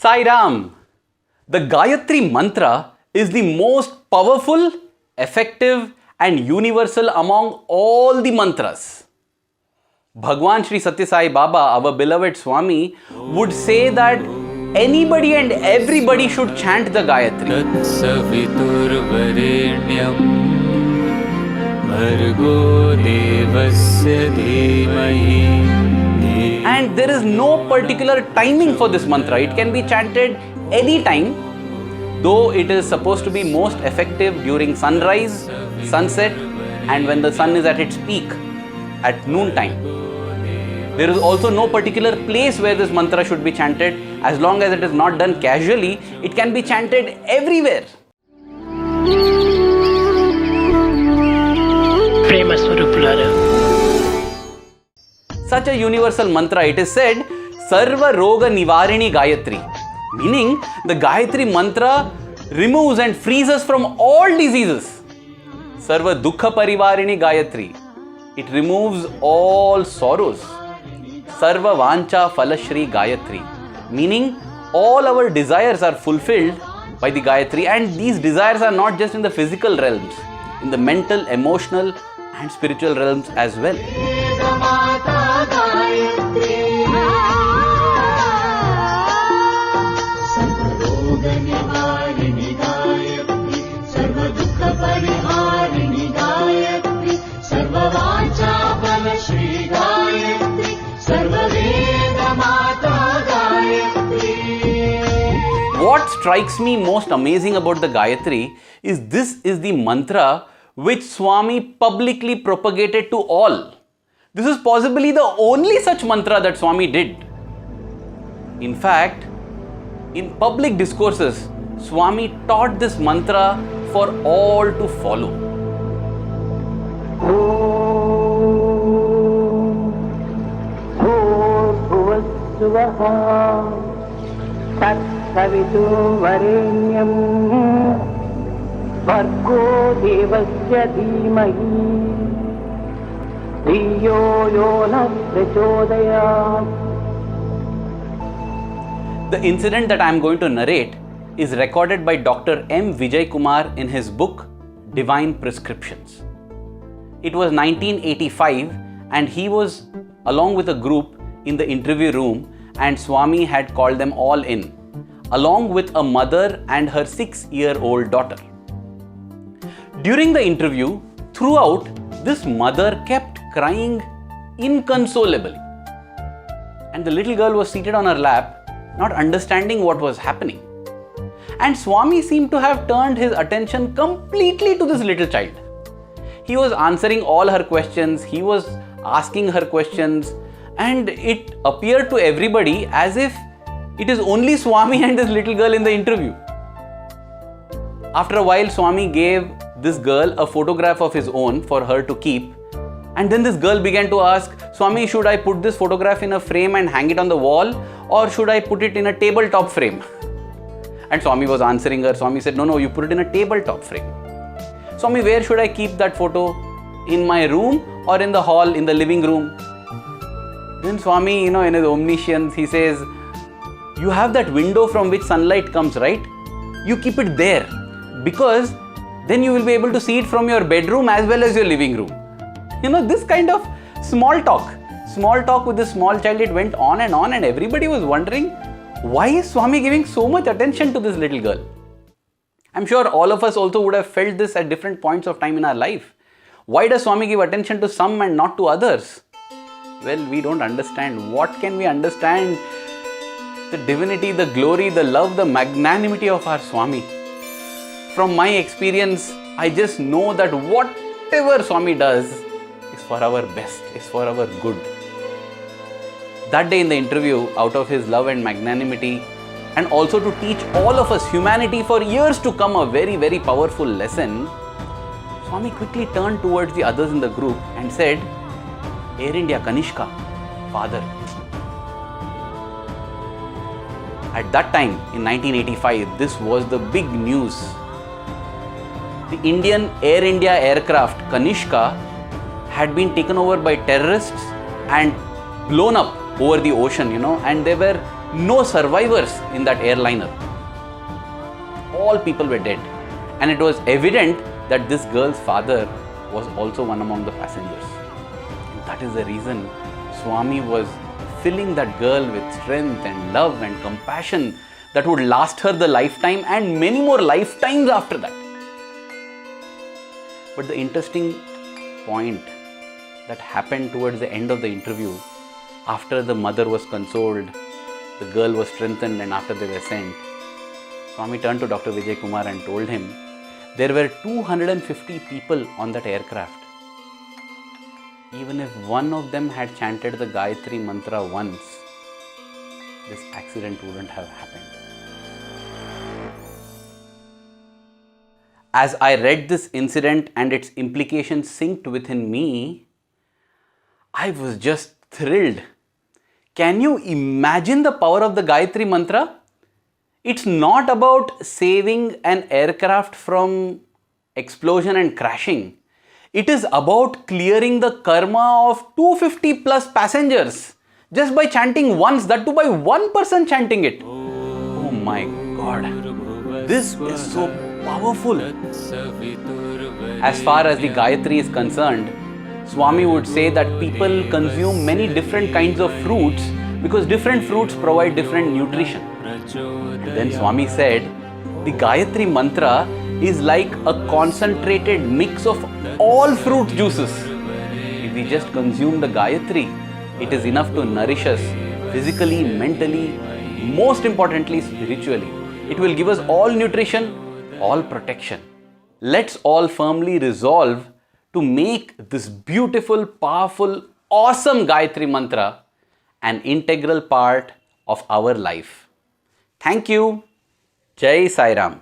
Sai Ram. The Gayatri Mantra is the most powerful, effective and universal among all the mantras. Bhagwan Sri Satya Sai Baba, our beloved Swami, would say that anybody and everybody should chant the Gayatri. And there is no particular timing for this mantra. It can be chanted any time, though it is supposed to be most effective during sunrise, sunset and when the sun is at its peak at noon time. There is also no particular place where this mantra should be chanted. As long as it is not done casually, it can be chanted everywhere. Such a universal mantra, it is said, Sarva Roga Nivarini Gayatri, meaning the Gayatri mantra removes and frees us from all diseases. Sarva Dukha Parivarini Gayatri, it removes all sorrows. Sarva Vancha Falashri Gayatri, meaning all our desires are fulfilled by the Gayatri, and these desires are not just in the physical realms, in the mental, emotional and spiritual realms as well. What strikes me most amazing about the Gayatri is this is the mantra which Swami publicly propagated to all. This is possibly the only such mantra that Swami did. In fact, in public discourses, Swami taught this mantra for all to follow. The incident that I am going to narrate is recorded by Dr. M. Vijay Kumar in his book Divine Prescriptions. It was 1985 and he was along with a group in the interview room, and Swami had called them all in, along with a mother and her 6-year-old daughter. During the interview, throughout, this mother kept crying inconsolably. And the little girl was seated on her lap, not understanding what was happening. And Swami seemed to have turned his attention completely to this little child. He was answering all her questions, he was asking her questions, and it appeared to everybody as if it is only Swami and this little girl in the interview. After a while, Swami gave this girl a photograph of his own for her to keep. And then this girl began to ask, Swami, should I put this photograph in a frame and hang it on the wall, or should I put it in a tabletop frame? And Swami was answering her. Swami said, no, you put it in a tabletop frame. Swami, where should I keep that photo? In my room or in the hall, in the living room? Then Swami, in his omniscience, he says, you have that window from which sunlight comes, right? You keep it there, because then you will be able to see it from your bedroom as well as your living room. This kind of small talk with this small child, it went on, and everybody was wondering, why is Swami giving so much attention to this little girl? I'm sure all of us also would have felt this at different points of time in our life. Why does Swami give attention to some and not to others? Well, we don't understand. What can we understand? The divinity, the glory, the love, the magnanimity of our Swami. From my experience, I just know that whatever Swami does is for our best, is for our good. That day in the interview, out of his love and magnanimity, and also to teach all of us, humanity, for years to come, a very, very powerful lesson, Swami quickly turned towards the others in the group and said, Air India Kanishka, Father. At that time, in 1985, this was the big news. The Indian Air India aircraft Kanishka had been taken over by terrorists and blown up over the ocean, and there were No survivors in that airliner. All people were dead. And it was evident that this girl's father was also one among the passengers. And that is the reason Swami was filling that girl with strength and love and compassion that would last her the lifetime and many more lifetimes after that. But the interesting point that happened towards the end of the interview, after the mother was consoled, the girl was strengthened, and after they were sent, Swami turned to Dr. Vijay Kumar and told him there were 250 people on that aircraft. Even if one of them had chanted the Gayatri Mantra once, this accident wouldn't have happened. As I read this incident and its implications synced within me, I was just thrilled. Can you imagine the power of the Gayatri Mantra? It's not about saving an aircraft from explosion and crashing. It is about clearing the karma of 250 plus passengers just by chanting once, that too by one person chanting it. Oh my God, this is so powerful. As far as the Gayatri is concerned, Swami would say that people consume many different kinds of fruits because different fruits provide different nutrition. And then Swami said, the Gayatri Mantra is like a concentrated mix of all fruit juices. If we just consume the Gayatri, it is enough to nourish us physically, mentally, most importantly spiritually. It will give us all nutrition, all protection. Let's all firmly resolve to make this beautiful, powerful, awesome Gayatri Mantra an integral part of our life. Thank you. Jai Sai Ram.